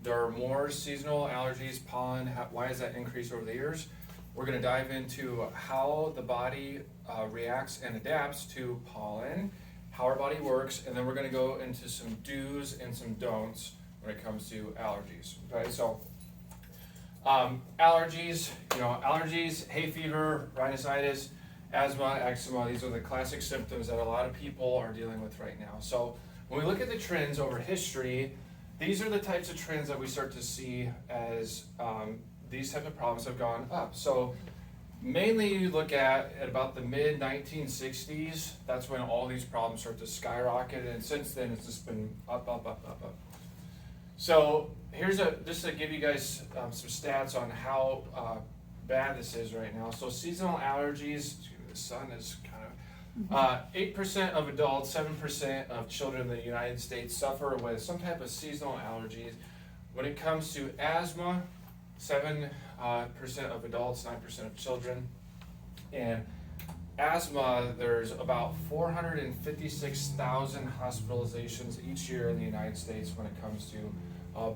There are more seasonal allergies, pollen. Why has that increased over the years? We're going to dive into how the body reacts and adapts to pollen, how our body works, and then we're going to go into some do's and some don'ts when it comes to allergies. Okay, so allergies, allergies, hay fever, rhinitis, asthma, eczema, these are the classic symptoms that a lot of people are dealing with right now. So when we look at the trends over history, these are the types of trends that we start to see as these types of problems have gone up. So mainly you look at about the mid 1960s, that's when all these problems start to skyrocket, and since then it's just been up. So here's just to give you guys some stats on how bad this is right now. So seasonal allergies, the sun is kind of 8% of adults, 7% of children in the United States suffer with some type of seasonal allergies. When it comes to asthma, 7% of adults, 9% of children. And asthma, there's about 456,000 hospitalizations each year in the United States when it comes to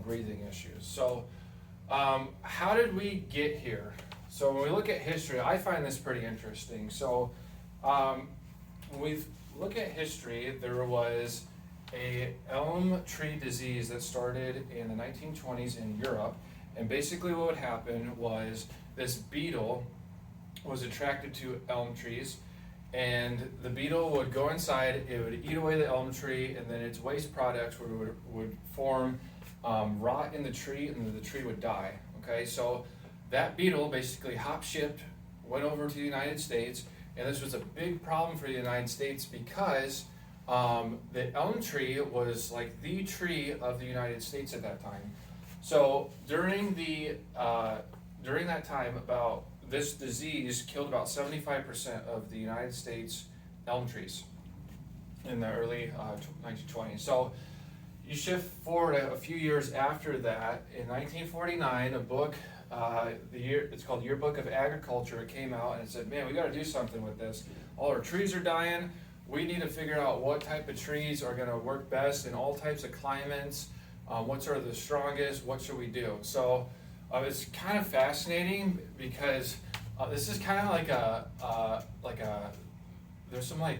breathing issues. So how did we get here? So when we look at history, I find this pretty interesting. So when we look at history, there was a elm tree disease that started in the 1920s in Europe, and basically what would happen was this beetle was attracted to elm trees, and the beetle would go inside, it would eat away the elm tree, and then its waste products would form rot in the tree, and then the tree would die. Okay, so that beetle basically hop-shipped, went over to the United States, and this was a big problem for the United States because the elm tree was like the tree of the United States at that time. So during that time, about this disease killed about 75% of the United States elm trees in the early 1920s. So you shift forward a few years after that, in 1949, a book, it's called Yearbook of Agriculture, it came out and it said, man, we got to do something with this. All our trees are dying. We need to figure out what type of trees are going to work best in all types of climates. What are the strongest? What should we do? So it's kind of fascinating because this is kind of like there's some like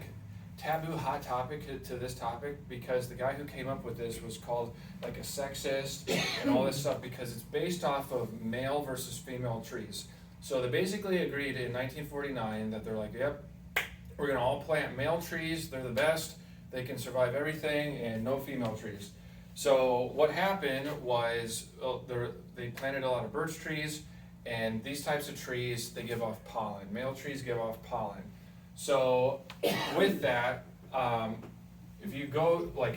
taboo hot topic to this topic, because the guy who came up with this was called like a sexist and all this stuff, because it's based off of male versus female trees. So they basically agreed in 1949 that they're like, yep, we're gonna all plant male trees, they're the best, they can survive everything, and no female trees. So what happened was they planted a lot of birch trees, and these types of trees, they give off pollen. Male trees give off pollen. So with that, if you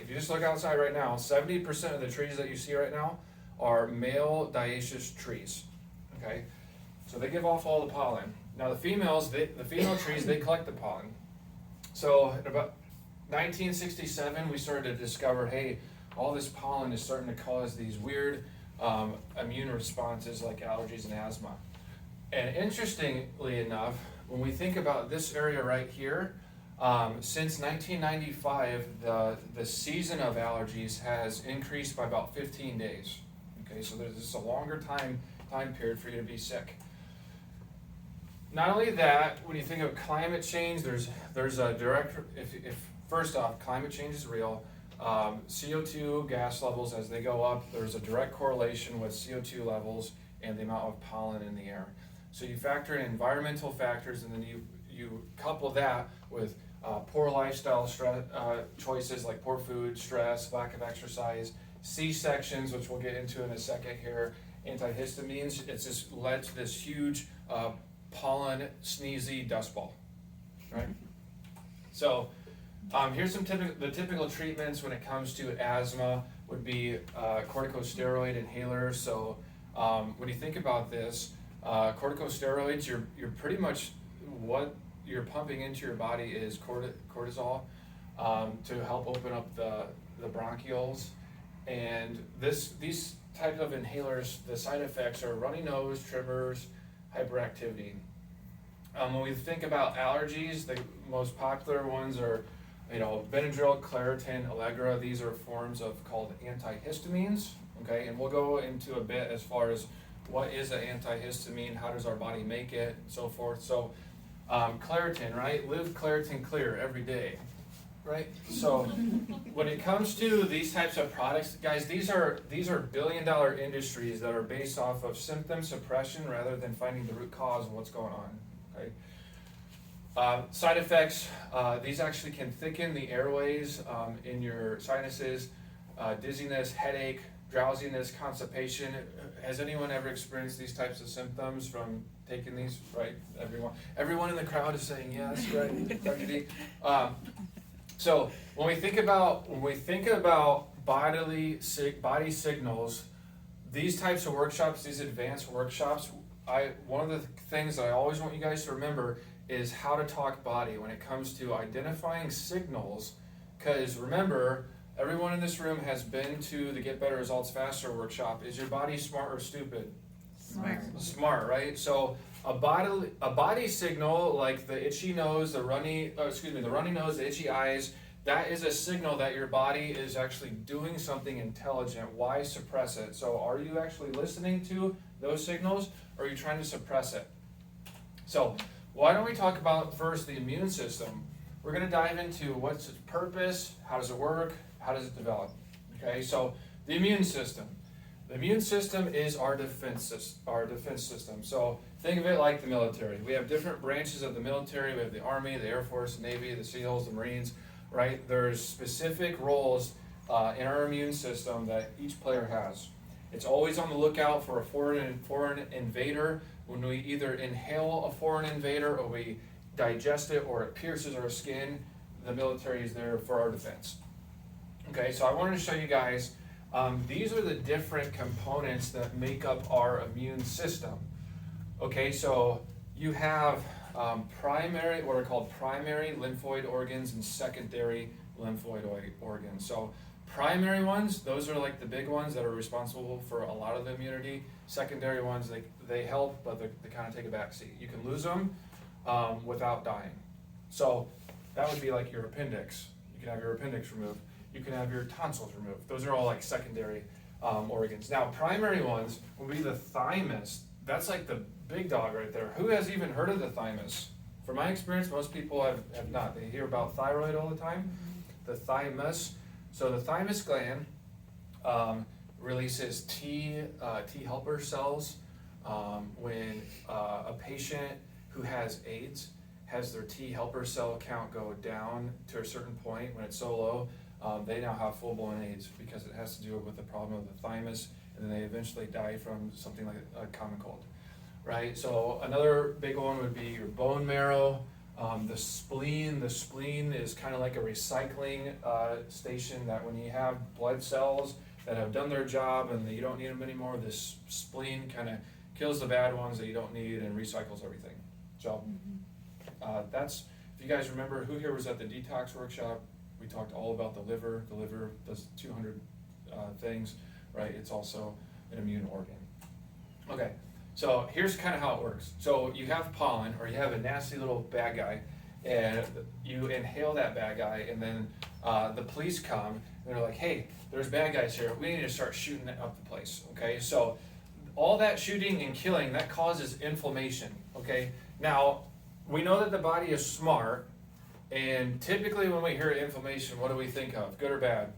just look outside right now, 70% of the trees that you see right now are male dioecious trees. Okay, so they give off all the pollen. Now the female trees, they collect the pollen. So in about 1967, we started to discover, hey, all this pollen is starting to cause these weird immune responses like allergies and asthma. And interestingly enough, when we think about this area right here, since 1995, the season of allergies has increased by about 15 days. Okay, so there's just a longer time period for you to be sick. Not only that, when you think of climate change, there's a direct, if first off, climate change is real. CO2 gas levels, as they go up, there's a direct correlation with CO2 levels and the amount of pollen in the air. So you factor in environmental factors, and then you couple that with poor lifestyle choices like poor food, stress, lack of exercise, C-sections, which we'll get into in a second here, antihistamines. It's just led to this huge pollen sneezy dust ball, right? So here's some typical treatments when it comes to asthma would be corticosteroid inhalers. So when you think about this, corticosteroids, you're pretty much, what you're pumping into your body is cortisol to help open up the bronchioles. And these types of inhalers, the side effects are runny nose, tremors, hyperactivity. When we think about allergies, the most popular ones are Benadryl, Claritin, Allegra. These are forms of called antihistamines, okay? And we'll go into a bit as far as what is an antihistamine, how does our body make it, and so forth. So Claritin, right? Live Claritin Clear every day, right? So when it comes to these types of products, guys, these are billion-dollar industries that are based off of symptom suppression rather than finding the root cause of what's going on, okay? Side effects, these actually can thicken the airways in your sinuses, dizziness, headache, drowsiness, constipation. Has anyone ever experienced these types of symptoms from taking these? Right, everyone in the crowd is saying yes, right? Dr. D. So when we think about body signals, these types of workshops, these advanced workshops, one of the things that I always want you guys to remember is how to talk body when it comes to identifying signals. Because remember, everyone in this room has been to the Get Better Results Faster workshop. Is your body smart or stupid? Smart. Smart, right? So a body signal like the itchy nose, the runny nose, the itchy eyes, that is a signal that your body is actually doing something intelligent. Why suppress it? So are you actually listening to those signals, or are you trying to suppress it? So why don't we talk about first the immune system? We're going to dive into what's its purpose, how does it work, how does it develop? Okay, so the immune system. The immune system is our defense system. So think of it like the military. We have different branches of the military. We have the Army, the Air Force, the Navy, the SEALs, the Marines, right? There's specific roles in our immune system that each player has. It's always on the lookout for a foreign invader. When we either inhale a foreign invader or we digest it or it pierces our skin, the military is there for our defense. Okay, so I wanted to show you guys, these are the different components that make up our immune system. Okay, so you have what are called primary lymphoid organs and secondary lymphoid organs. So primary ones, those are like the big ones that are responsible for a lot of the immunity. Secondary ones, they help, but they kind of take a back seat. You can lose them without dying. So that would be like your appendix. You can have your appendix removed. You can have your tonsils removed. Those are all like secondary organs. Now, primary ones will be the thymus. That's like the big dog right there. Who has even heard of the thymus? From my experience, most people have not. They hear about thyroid all the time. The thymus. So the thymus gland releases T helper cells when a patient who has AIDS has their T helper cell count go down to a certain point. When it's so low, they now have full-blown AIDS because it has to do with the problem of the thymus, and then they eventually die from something like a common cold, right? So another big one would be your bone marrow, the spleen. The spleen is kind of like a recycling station that when you have blood cells that have done their job and you don't need them anymore, this spleen kind of kills the bad ones that you don't need and recycles everything. So that's, if you guys remember, who here was at the detox workshop? We talked all about the liver. The liver does 200 things, right? It's also an immune organ. Okay, so here's kind of how it works. So you have pollen, or you have a nasty little bad guy, and you inhale that bad guy, and then the police come, and they're like, hey, there's bad guys here. We need to start shooting up the place, okay? So all that shooting and killing, that causes inflammation, okay? Now, we know that the body is smart, and typically when we hear inflammation, what do we think of? Good or bad?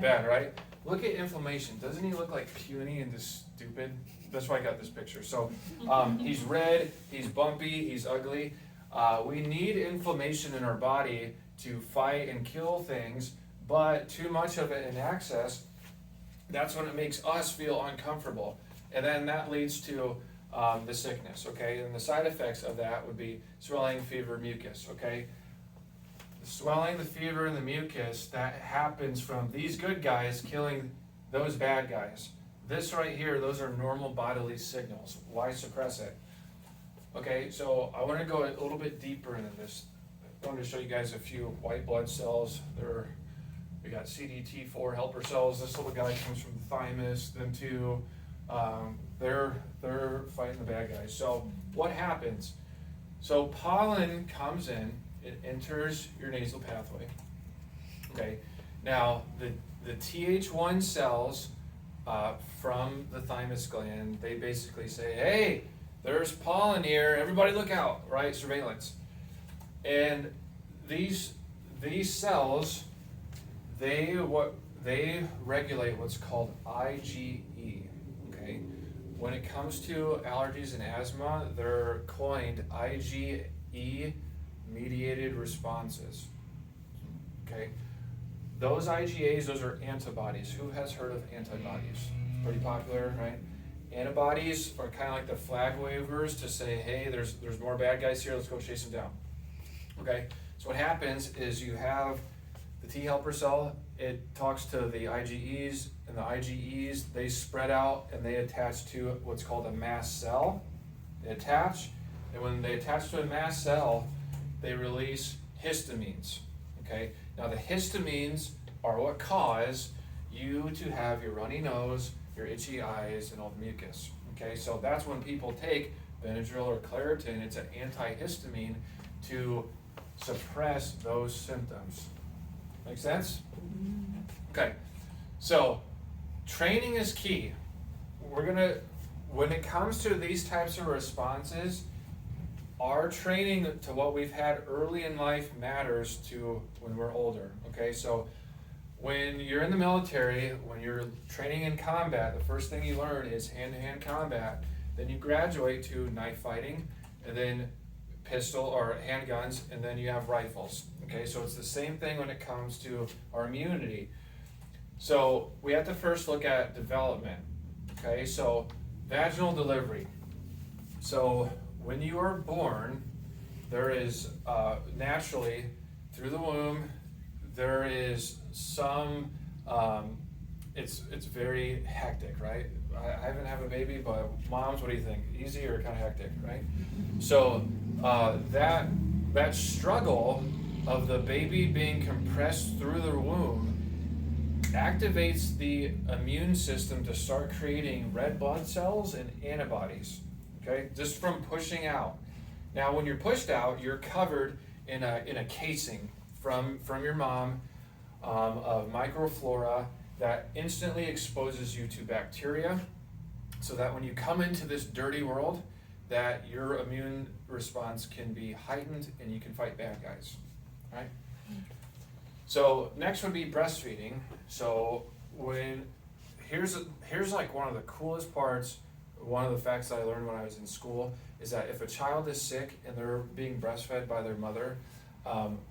Bad, right? Look at inflammation. Doesn't he look like puny and just stupid? That's why I got this picture. So he's red, he's bumpy, he's ugly. We need inflammation in our body to fight and kill things, but too much of it in excess, that's when it makes us feel uncomfortable. And then that leads to the sickness, okay? And the side effects of that would be swelling, fever, mucus, okay? The swelling, the fever, and the mucus, that happens from these good guys killing those bad guys. This right here, those are normal bodily signals. Why suppress it? Okay, so I want to go a little bit deeper into this. I wanted to show you guys a few white blood cells. We got CD4 helper cells. This little guy comes from the thymus. Them two, they're fighting the bad guys. So what happens? So pollen comes in, it enters your nasal pathway. Okay, now the Th1 cells from the thymus gland. They basically say, hey, there's pollen here, everybody look out, right? Surveillance. And these cells, they regulate what's called IgE, okay? When it comes to allergies and asthma, they're coined IgE mediated responses, okay? Those IgAs, those are antibodies. Who has heard of antibodies? Pretty popular, right? Antibodies are kind of like the flag wavers to say, hey, there's more bad guys here, let's go chase them down. Okay, so what happens is you have the T helper cell, it talks to the IgEs, and the IgEs, they spread out and they attach to what's called a mast cell. They attach, and when they attach to a mast cell, they release histamines, okay? Now the histamines are what cause you to have your runny nose, your itchy eyes, and all the mucus, okay? So that's when people take Benadryl or Claritin, it's an antihistamine to suppress those symptoms. Make sense? Okay, so training is key. When it comes to these types of responses, our training to what we've had early in life matters to when we're older, okay? So when you're in the military, when you're training in combat, the first thing you learn is hand-to-hand combat. Then you graduate to knife fighting, and then pistol or handguns, and then you have rifles, okay? So it's the same thing when it comes to our immunity. So we have to first look at development, okay? So vaginal delivery. So when you are born, there is naturally, through the womb, there is some, it's very hectic, right? I haven't had a baby, but moms, what do you think? Easy or kind of hectic, right? So that struggle of the baby being compressed through the womb activates the immune system to start creating red blood cells and antibodies, okay? Just from pushing out. Now, when you're pushed out, you're covered in a casing from your mom of microflora that instantly exposes you to bacteria, so that when you come into this dirty world, that your immune response can be heightened and you can fight bad guys, right? So next would be breastfeeding. So here's like one of the coolest parts, one of the facts that I learned when I was in school, is that if a child is sick and they're being breastfed by their mother,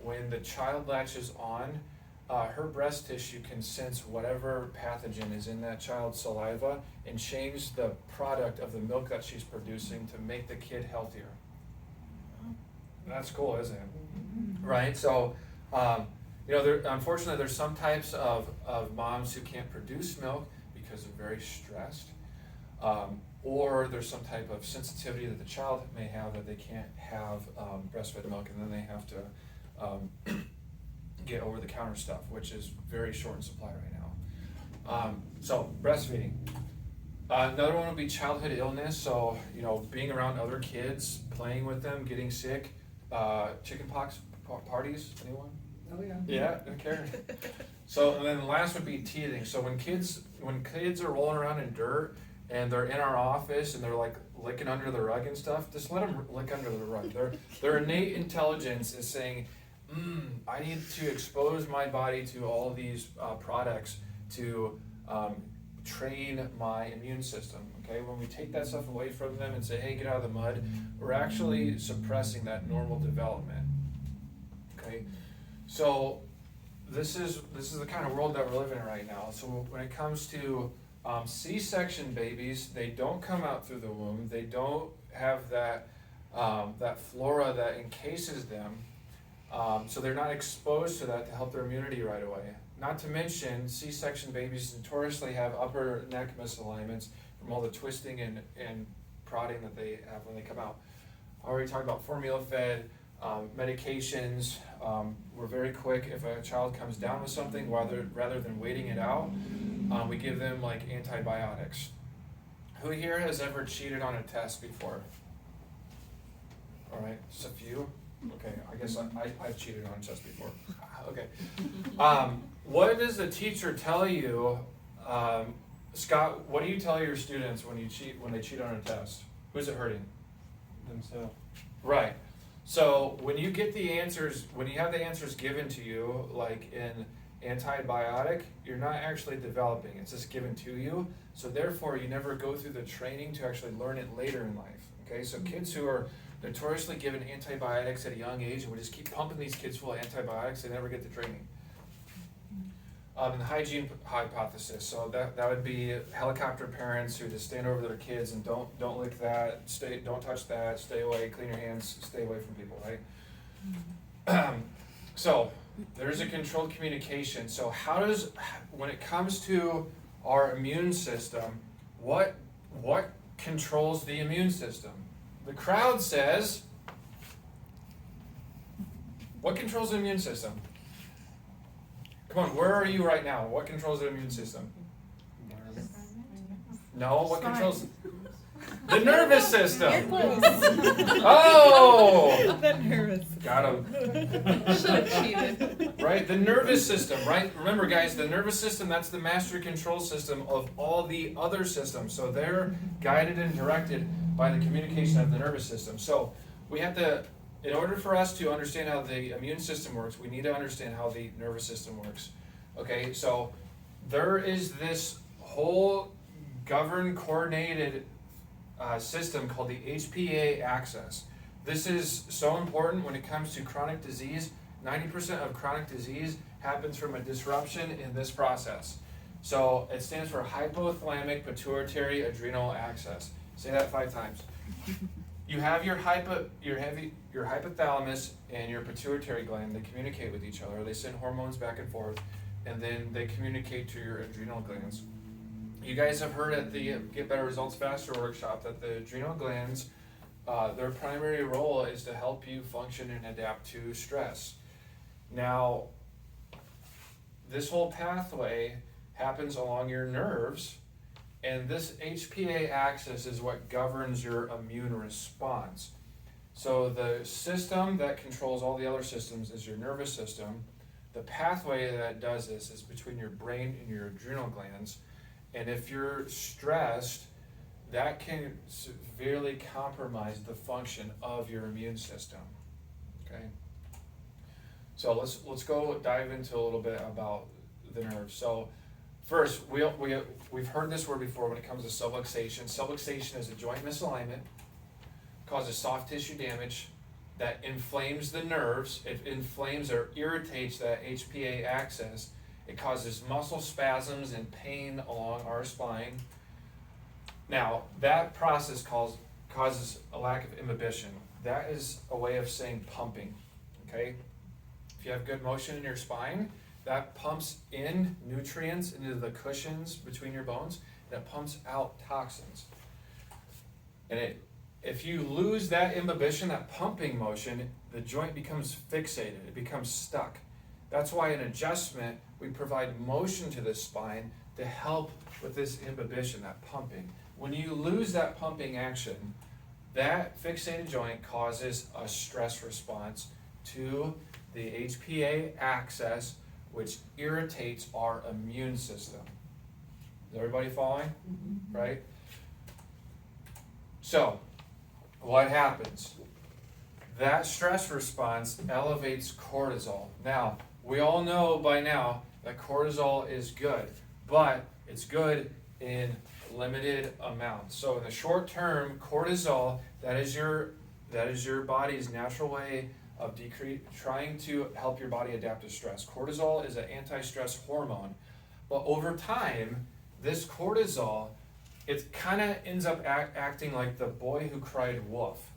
when the child latches on, her breast tissue can sense whatever pathogen is in that child's saliva and change the product of the milk that she's producing to make the kid healthier. That's cool, isn't it? Right? So, unfortunately, there's some types of moms who can't produce milk because they're very stressed, or there's some type of sensitivity that the child may have that they can't have breastfed milk, and then they have to get over-the-counter stuff, which is very short in supply right now. So breastfeeding. Another one would be childhood illness. So being around other kids, playing with them, getting sick. Chickenpox parties. Anyone? Oh yeah. Yeah, don't care. So and then the last would be teething. So when kids are rolling around in dirt and they're in our office and they're like licking under the rug and stuff, just let them lick under the rug. Their innate intelligence is saying, I need to expose my body to all these products to train my immune system, okay? When we take that stuff away from them and say, hey, get out of the mud, we're actually suppressing that normal development, okay? So this is the kind of world that we're living in right now. So when it comes to C-section babies, they don't come out through the womb. They don't have that flora that encases them. So they're not exposed to that to help their immunity right away. Not to mention, C-section babies notoriously have upper neck misalignments from all the twisting and prodding that they have when they come out. I already talked about formula-fed medications. We're very quick. If a child comes down with something, rather than waiting it out, we give them like antibiotics. Who here has ever cheated on a test before? All right, just a few. Okay, I guess I've cheated on a test before. Okay. What does the teacher tell you Scott, what do you tell your students when they cheat on a test? Who's it hurting? Themselves. Right. So when you get the answers, when you have the answers given to you, like in antibiotic, you're not actually developing, it's just given to you. So therefore, you never go through the training to actually learn it later in life. Okay, so kids who are notoriously given antibiotics at a young age, and we just keep pumping these kids full of antibiotics, they never get the training. And the hygiene hypothesis, so that would be helicopter parents who just stand over their kids and don't lick that, don't touch that, stay away, clean your hands, stay away from people, right? So there's a controlled communication. So when it comes to our immune system, what controls the immune system? The crowd says, what controls the immune system? Come on, where are you right now? What controls the immune system? No, what controls the nervous system? Oh! The nervous. Got him. Should have cheated. Right, the nervous system, right? Remember guys, the nervous system, that's the master control system of all the other systems. So they're guided and directed by the communication of the nervous system. So we have to, in order for us to understand how the immune system works, we need to understand how the nervous system works. Okay, so there is this whole governed, coordinated system called the HPA axis. This is so important when it comes to chronic disease. 90% of chronic disease happens from a disruption in this process. So it stands for hypothalamic pituitary adrenal axis. Say that 5 times. You have your hypothalamus and your pituitary gland. They communicate with each other. They send hormones back and forth, and then they communicate to your adrenal glands. You guys have heard at the Get Better Results Faster workshop that the adrenal glands, their primary role is to help you function and adapt to stress. Now, this whole pathway happens along your nerves, and this HPA axis is what governs your immune response. So the system that controls all the other systems is your nervous system. The pathway that does this is between your brain and your adrenal glands. And if you're stressed, that can severely compromise the function of your immune system. Okay? So let's go dive into a little bit about the nerves. So first, we've heard this word before when it comes to subluxation. Subluxation is a joint misalignment, causes soft tissue damage that inflames the nerves. It inflames or irritates that HPA axis. It causes muscle spasms and pain along our spine. Now, that process causes a lack of inhibition. That is a way of saying pumping, okay? If you have good motion in your spine, that pumps in nutrients into the cushions between your bones, and it pumps out toxins. And if you lose that inhibition, that pumping motion, the joint becomes fixated, it becomes stuck. That's why in adjustment, we provide motion to the spine to help with this inhibition, that pumping. When you lose that pumping action, that fixated joint causes a stress response to the HPA axis, which irritates our immune system. Is everybody following? Mm-hmm. Right? So, what happens? That stress response elevates cortisol. Now, we all know by now that cortisol is good, but it's good in limited amounts. So in the short term, cortisol, that is your body's natural way of trying to help your body adapt to stress. Cortisol is an anti-stress hormone, but over time, this cortisol, it kind of ends up acting like the boy who cried wolf.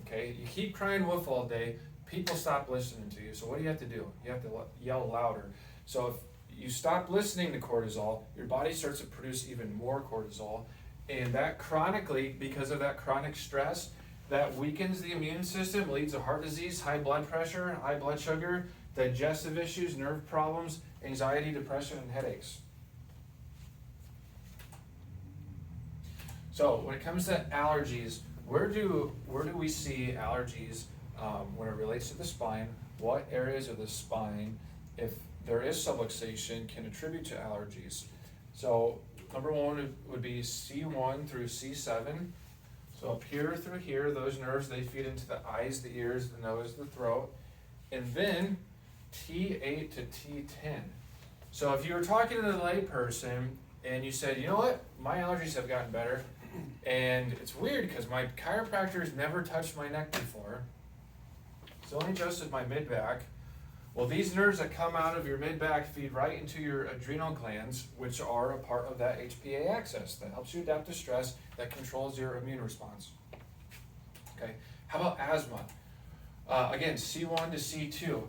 Okay, you keep crying wolf all day, people stop listening to you. So what do you have to do? You have to yell louder. So if you stop listening to cortisol, your body starts to produce even more cortisol, and that chronically, because of that chronic stress, that weakens the immune system, leads to heart disease, high blood pressure, high blood sugar, digestive issues, nerve problems, anxiety, depression, and headaches. So when it comes to allergies, where do we see allergies when it relates to the spine? What areas of the spine, if there is subluxation, can attribute to allergies? So number one would be C1 through C7. So up here through here, those nerves, they feed into the eyes, the ears, the nose, the throat. And then T8 to T10. So if you were talking to the layperson and you said, you know what, my allergies have gotten better, and it's weird because my chiropractor's never touched my neck before, it's only adjusted my mid-back. Well, these nerves that come out of your mid-back feed right into your adrenal glands, which are a part of that HPA axis that helps you adapt to stress, that controls your immune response. Okay, how about asthma? Again, C1 to C2.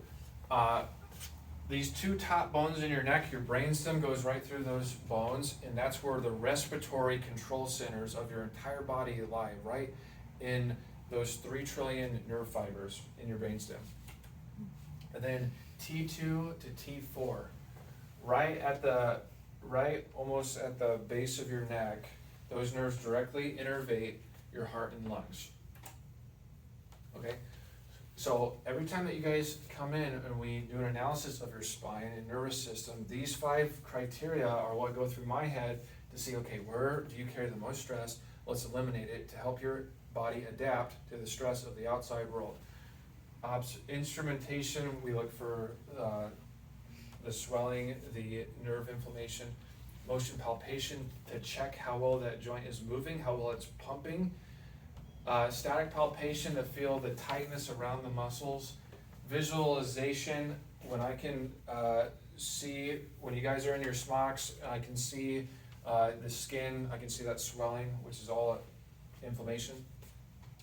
These two top bones in your neck, your brainstem goes right through those bones, and that's where the respiratory control centers of your entire body lie, right in those 3 trillion nerve fibers in your brainstem. And then T2 to T4, right almost at the base of your neck, those nerves directly innervate your heart and lungs. Okay, so every time that you guys come in and we do an analysis of your spine and nervous system, these 5 criteria are what go through my head to see, okay, where do you carry the most stress? Let's eliminate it to help your body adapt to the stress of the outside world. Instrumentation, we look for the swelling, the nerve inflammation. Motion palpation to check how well that joint is moving, how well it's pumping. Static palpation to feel the tightness around the muscles. Visualization, when I can see, when you guys are in your smocks, I can see the skin, I can see that swelling, which is all inflammation.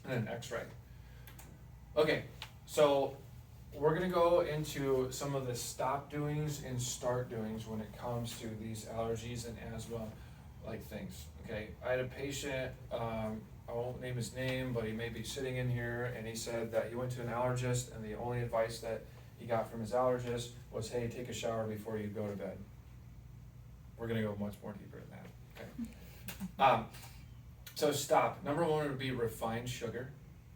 And then x-ray. Okay, so we're gonna go into some of the stop doings and start doings when it comes to these allergies and asthma like things. Okay, I had a patient, I won't name his name, but he may be sitting in here, and he said that he went to an allergist and the only advice that he got from his allergist was, hey, take a shower before you go to bed. We're gonna go much more deeper than that, okay? So stop. Number one would be refined sugar,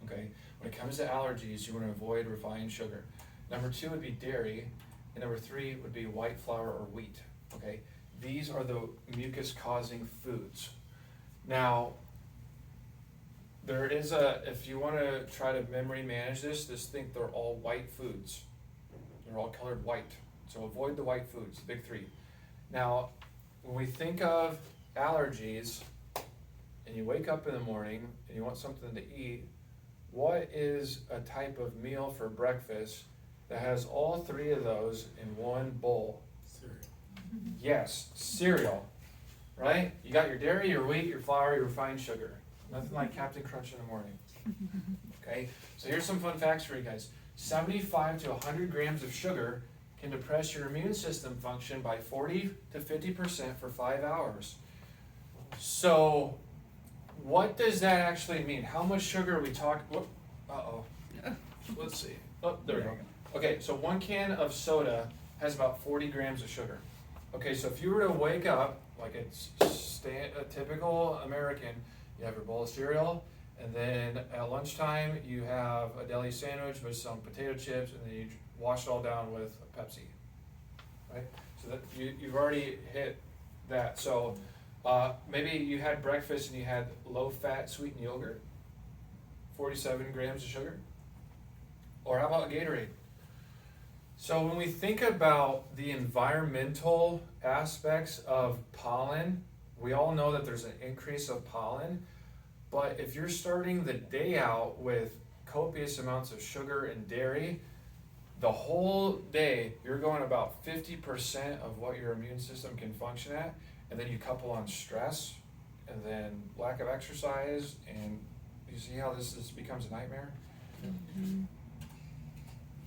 okay? When it comes to allergies, you wanna avoid refined sugar. Number 2 would be dairy, and number 3 would be white flour or wheat, okay? These are the mucus-causing foods. Now, there is if you wanna try to memory manage this, just think they're all white foods. They're all colored white, so avoid the white foods, the big 3. Now, when we think of allergies, and you wake up in the morning and you want something to eat, what is a type of meal for breakfast that has all 3 of those in one bowl? Cereal. Yes, cereal, right? You got your dairy, your wheat, your flour, your refined sugar. Nothing like Captain Crunch in the morning. Okay, so here's some fun facts for you guys. 75 to 100 grams of sugar can depress your immune system function by 40 to 50% for 5 hours. So, what does that actually mean? How much sugar are we talking? Uh-oh. Let's see. Oh, there we go. Okay, so 1 can of soda has about 40 grams of sugar. Okay, so if you were to wake up, like it's a typical American, you have your bowl of cereal, and then at lunchtime you have a deli sandwich with some potato chips, and then you wash it all down with a Pepsi, right? So that you've already hit that. So maybe you had breakfast and you had low-fat sweetened yogurt, 47 grams of sugar. Or how about a Gatorade? So when we think about the environmental aspects of pollen, we all know that there's an increase of pollen, but if you're starting the day out with copious amounts of sugar and dairy, the whole day you're going about 50% of what your immune system can function at, and then you couple on stress, and then lack of exercise, and you see how this becomes a nightmare? Mm-hmm.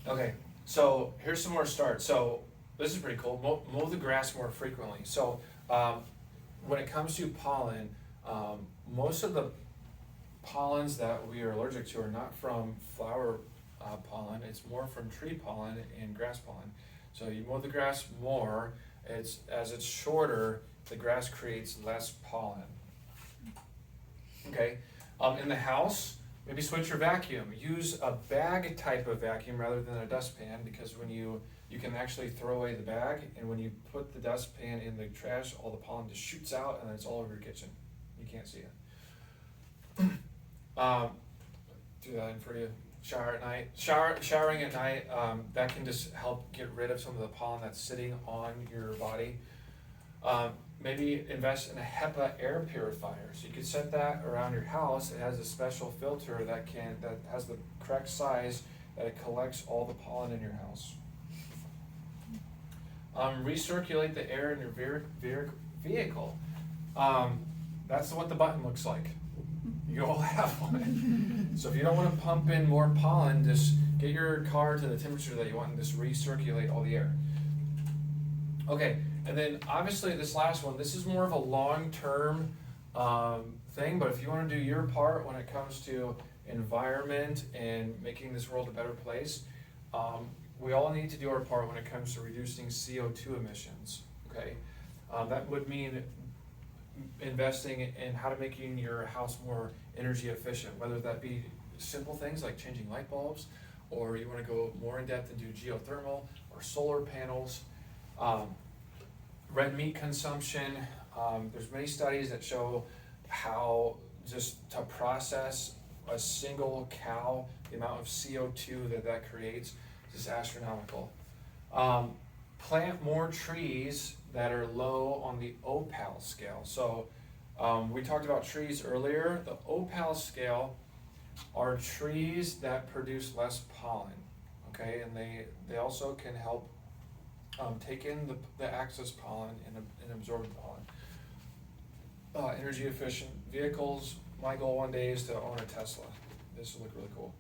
Okay, so here's some more starts. So this is pretty cool. Mow the grass more frequently. So when it comes to pollen, most of the pollens that we are allergic to are not from flower pollen. It's more from tree pollen and grass pollen. So you mow the grass more. As it's shorter, the grass creates less pollen. Okay, in the house, maybe switch your vacuum. Use a bag type of vacuum rather than a dustpan, because when you you can actually throw away the bag, and when you put the dustpan in the trash, all the pollen just shoots out and it's all over your kitchen. You can't see it. Do that in for you. Shower at night. Showering at night, that can just help get rid of some of the pollen that's sitting on your body. Maybe invest in a HEPA air purifier. So you could set that around your house. It has a special filter that has the correct size that it collects all the pollen in your house. Recirculate the air in your vehicle. That's what the button looks like. You all have one. So if you don't want to pump in more pollen, just get your car to the temperature that you want and just recirculate all the air. Okay, and then obviously this last one, this is more of a long-term thing, but if you want to do your part when it comes to environment and making this world a better place, we all need to do our part when it comes to reducing CO2 emissions, okay? That would mean investing in how to making your house more energy efficient, whether that be simple things like changing light bulbs, or you want to go more in depth and do geothermal or solar panels. Red meat consumption, there's many studies that show how just to process a single cow, the amount of CO2 that creates is just astronomical. Plant more trees that are low on the opal scale. So we talked about trees earlier. The opal scale are trees that produce less pollen, okay, and they also can help take in the excess pollen and absorb the pollen. Energy efficient vehicles. My goal one day is to own a Tesla. This will look really cool.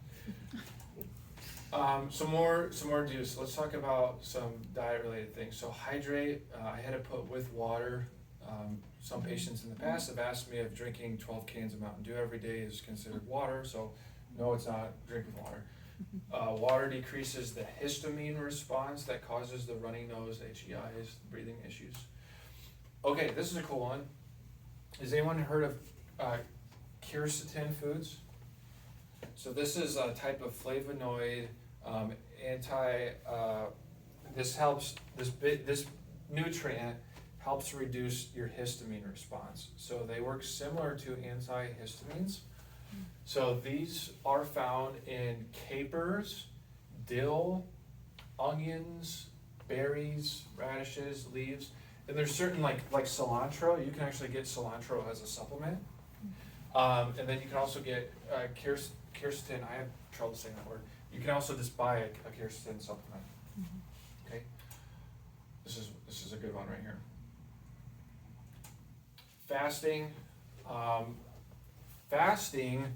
Some more juice. Let's talk about some diet related things. So hydrate, I had to put with water. Some patients in the past have asked me if drinking 12 cans of Mountain Dew every day is considered water. So no, it's not. Drink with water. Water decreases the histamine response that causes the runny nose, HEIs, breathing issues. Okay, this is a cool one. Has anyone heard of Kirsten Foods? So this is a type of flavonoid, this nutrient helps reduce your histamine response. So they work similar to antihistamines. So these are found in capers, dill, onions, berries, radishes, leaves, and there's certain like cilantro. You can actually get cilantro as a supplement, and then you can also get Kirsten. I have trouble saying that word. You can also just buy a Kirsten supplement. Okay, this is a good one right here. Fasting. Fasting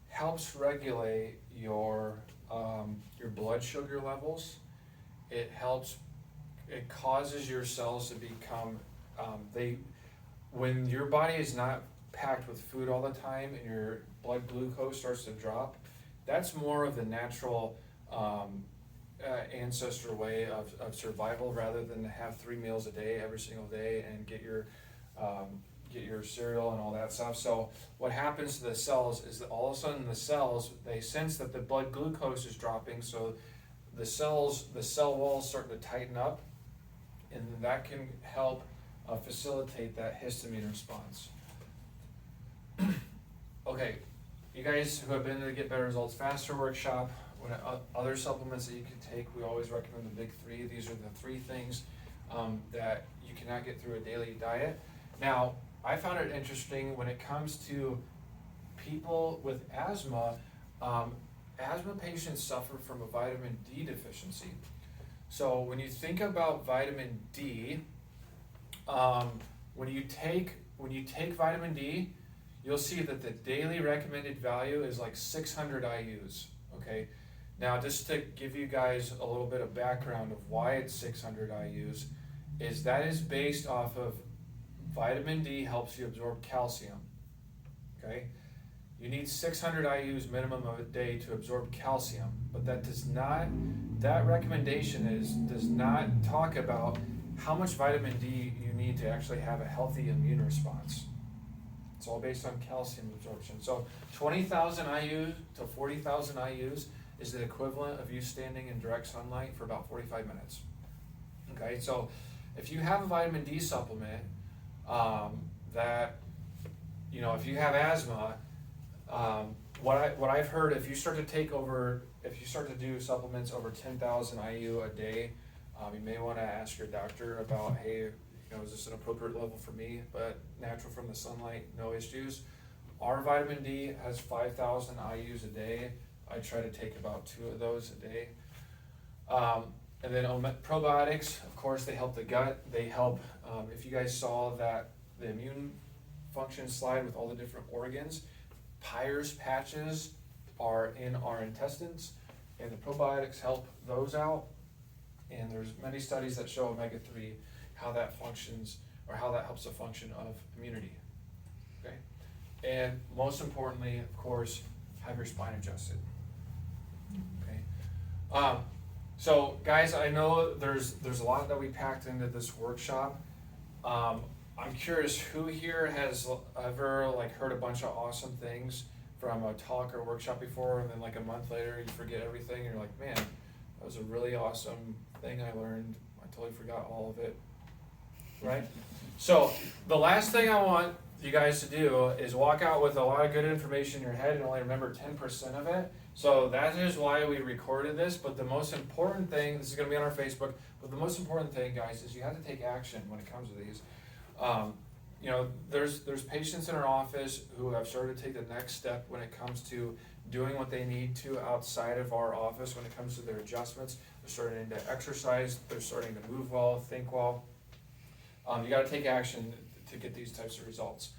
helps regulate your blood sugar levels. It causes your cells to become, when your body is not packed with food all the time and your blood glucose starts to drop, that's more of the natural ancestor way of survival, rather than to have 3 meals a day every single day and get your cereal and all that stuff. So what happens to the cells is that all of a sudden the cells, they sense that the blood glucose is dropping, so the cell walls start to tighten up, and that can help facilitate that histamine response. Okay, you guys who have been to the Get Better Results Faster workshop, other supplements that you can take, we always recommend the big 3. These are the 3 things that you cannot get through a daily diet. Now, I found it interesting when it comes to people with asthma. Asthma patients suffer from a vitamin D deficiency. So when you think about vitamin D, when you take vitamin D, you'll see that the daily recommended value is like 600 IUs. Okay, now just to give you guys a little bit of background of why it's 600 IUs, that is based off of vitamin D helps you absorb calcium. Okay, you need 600 IUs minimum of a day to absorb calcium, but that recommendation does not talk about how much vitamin D you need to actually have a healthy immune response. It's all based on calcium absorption. So 20,000 IUs to 40,000 IUs is the equivalent of you standing in direct sunlight for about 45 minutes. Okay, so if you have a vitamin D supplement, that, you know, if you have asthma, what I've heard, if you start to do supplements over 10,000 IU a day, you may want to ask your doctor about, hey, you know, is this an appropriate level for me? But natural from the sunlight, no issues. Our vitamin D has 5,000 IUs a day. I try to take about 2 of those a day. And then probiotics, of course, they help the gut. They help, if you guys saw that, the immune function slide with all the different organs, Pyres patches are in our intestines, and the probiotics help those out. And there's many studies that show omega-3, how that functions, or how that helps the function of immunity, okay? And most importantly, of course, have your spine adjusted, okay? So guys, I know there's a lot that we packed into this workshop. I'm curious, who here has ever like heard a bunch of awesome things from a talk or workshop before, and then like a month later you forget everything and you're like, man, that was a really awesome thing I learned. I totally forgot all of it, right? So the last thing I want you guys to do is walk out with a lot of good information in your head and only remember 10% of it. So that is why we recorded this, but the most important thing, this is gonna be on our Facebook, but the most important thing, guys, is you have to take action when it comes to these. You know, there's patients in our office who have started to take the next step when it comes to doing what they need to outside of our office when it comes to their adjustments. They're starting to exercise, they're starting to move well, think well. You gotta take action to get these types of results.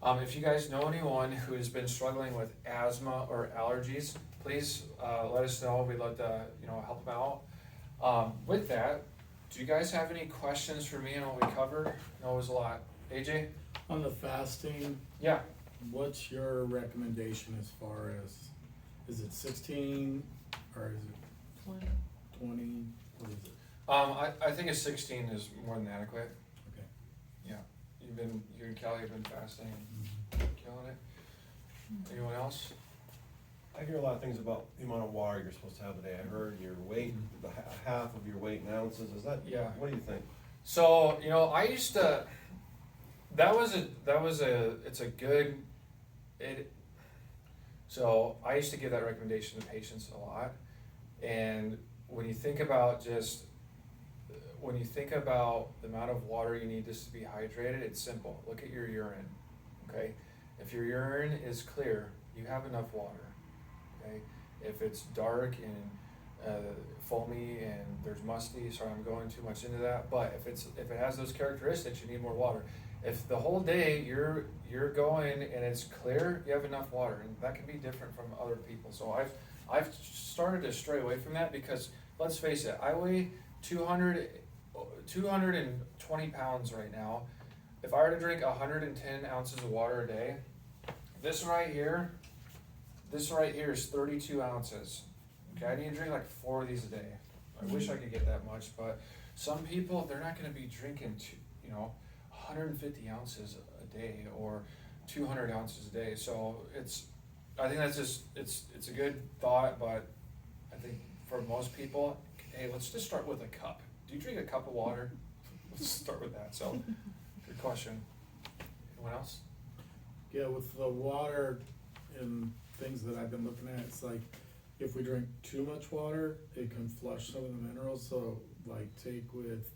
If you guys know anyone who has been struggling with asthma or allergies, please let us know. We'd love to, you know, help them out. With that, do you guys have any questions for me on what we covered? I know it was a lot. AJ? On the fasting, Yeah. what's your recommendation as far as, is it 16 or is it 20? What is it? I think a 16 is more than adequate. Okay. Yeah. You and Kelly have been fasting and killing it. Anyone else? I hear a lot of things about the amount of water you're supposed to have a day. I heard your weight, half of your weight in ounces. Is that? Yeah. What do you think? So, you know, I used to, so I used to give that recommendation to patients a lot. And when you think about the amount of water you need just to be hydrated, it's simple. Look at your urine, okay? If your urine is clear, you have enough water, okay? If it's dark and foamy and there's musty, sorry, I'm going too much into that, but if it has those characteristics, you need more water. If the whole day you're going and it's clear, you have enough water, and that can be different from other people. So I've started to stray away from that because let's face it, I weigh 220 pounds right now. If I were to drink 110 ounces of water a day, this right here is 32 ounces. Okay, I need to drink like 4 of these a day. I wish I could get that much, but some people, they're not going to be drinking 150 ounces a day or 200 ounces a day. So I think that's just, it's a good thought, but I think for most people, hey, let's just start with a cup. Do you drink a cup of water? Let's start with that. So, good question. Anyone else? Yeah, with the water and things that I've been looking at, it's like if we drink too much water, it can flush some of the minerals. So like take with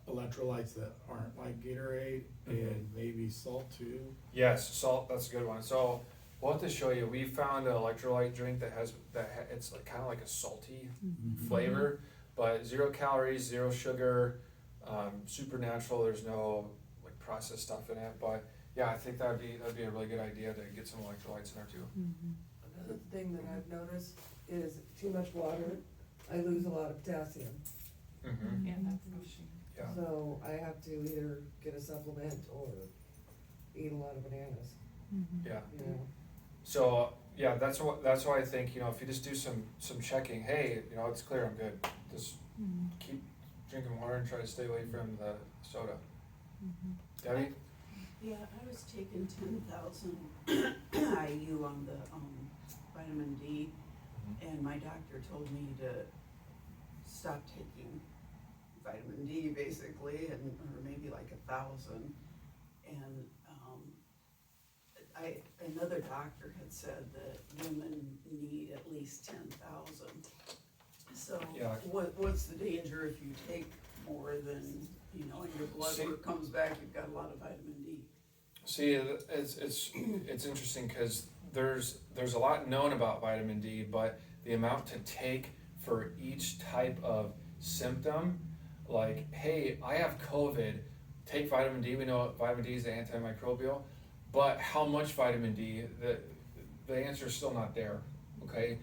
electrolytes that aren't like Gatorade and maybe salt too. Yes, salt, that's a good one. So we'll have to show you. We found an electrolyte drink it's like kind of like a salty flavor, but 0 calories, 0 sugar, super natural. There's no like processed stuff in it. But yeah, I think that'd be a really good idea to get some electrolytes in there too. Another thing that I've noticed is too much water, I lose a lot of potassium. Mm-hmm. Yeah, that's an issue. Yeah. So I have to either get a supplement or eat a lot of bananas, Yeah. you know. So yeah, that's why I think, you know, if you just do some checking, hey, you know, it's clear, I'm good. Just keep drinking water and try to stay away from the soda. Debbie? Yeah, I was taking 10,000 IU on the vitamin D, and my doctor told me to stop taking vitamin D basically, or maybe like 1,000. And another doctor had said that women need at least 10,000. So Yeah. what's the danger if you take more than, and your blood See- work comes back, you've got a lot of vitamin D? See, it's interesting because there's a lot known about vitamin D, but the amount to take for each type of symptom, like, hey, I have COVID, take vitamin D. We know vitamin D is antimicrobial, but how much vitamin D? The answer is still not there. Okay,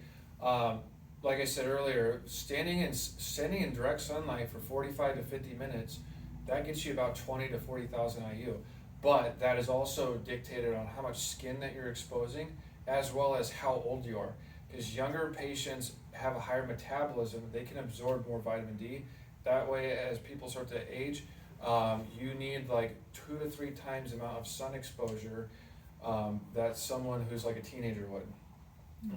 like I said earlier, standing in direct sunlight for 45 to 50 minutes, that gets you about 20 to 40,000 IU. But that is also dictated on how much skin that you're exposing, as well as how old you are. Because younger patients have a higher metabolism, they can absorb more vitamin D. That way, as people start to age, you need like 2 to 3 times the amount of sun exposure that someone who's like a teenager would.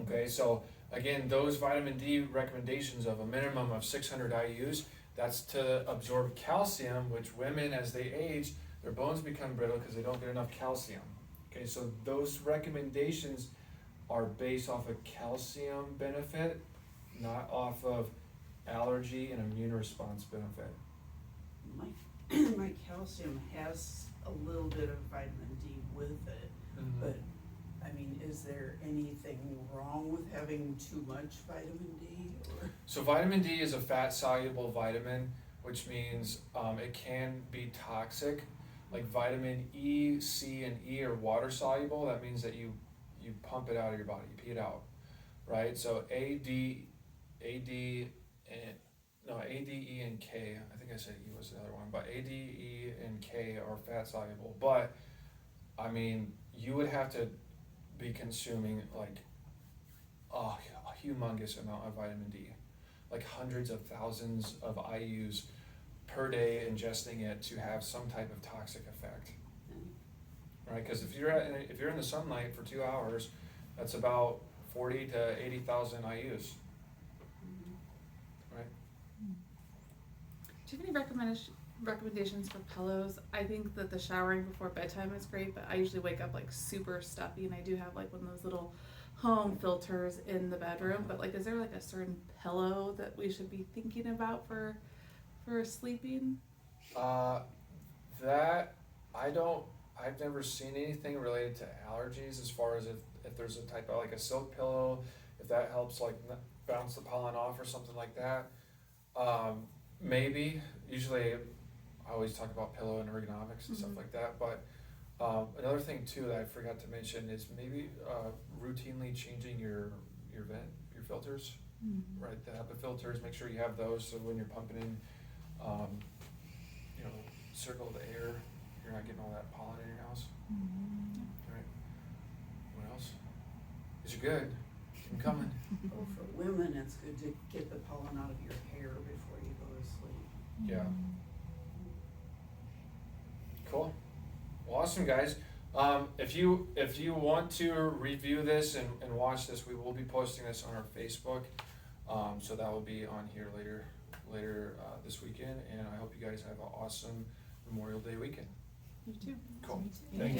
Okay, so again, those vitamin D recommendations of a minimum of 600 IUs, that's to absorb calcium, which women, as they age, their bones become brittle because they don't get enough calcium. Okay, so those recommendations are based off of calcium benefit, not off of allergy and immune response benefit. My calcium has a little bit of vitamin D with it, but I mean, is there anything wrong with having too much vitamin D? Or? So vitamin D is a fat-soluble vitamin, which means it can be toxic. Like vitamin E, C, and E are water-soluble. That means that you pump it out of your body, you pee it out, right? So A, D, E, and K, I think I said E was the other one, but A, D, E, and K are fat-soluble. But, I mean, you would have to be consuming like a humongous amount of vitamin D, like hundreds of thousands of IUs per day, ingesting it to have some type of toxic effect, right? Because if you're in the sunlight for 2 hours, that's about 40 to 80,000 IUs, right? Do you have any recommendations for pillows? I think that the showering before bedtime is great, but I usually wake up like super stuffy, and I do have like one of those little home filters in the bedroom. But like, is there like a certain pillow that we should be thinking about for sleeping? That I've never seen anything related to allergies as far as if there's a type of like a silk pillow, if that helps like bounce the pollen off or something like that. Maybe. Usually I always talk about pillow and ergonomics and stuff like that, but another thing too that I forgot to mention is maybe routinely changing your filters, right? The HEPA filters, make sure you have those so when you're pumping in circle the air, you're not getting all that pollen in your house. Right. What else? These are good. Keep them coming. Oh, for women, it's good to get the pollen out of your hair before you go to sleep. Yeah. Cool. Well, awesome, guys. If you want to review this and watch this, we will be posting this on our Facebook. So that will be on here later this weekend, and I hope you guys have an awesome Memorial Day weekend. You too. Cool. Thank you.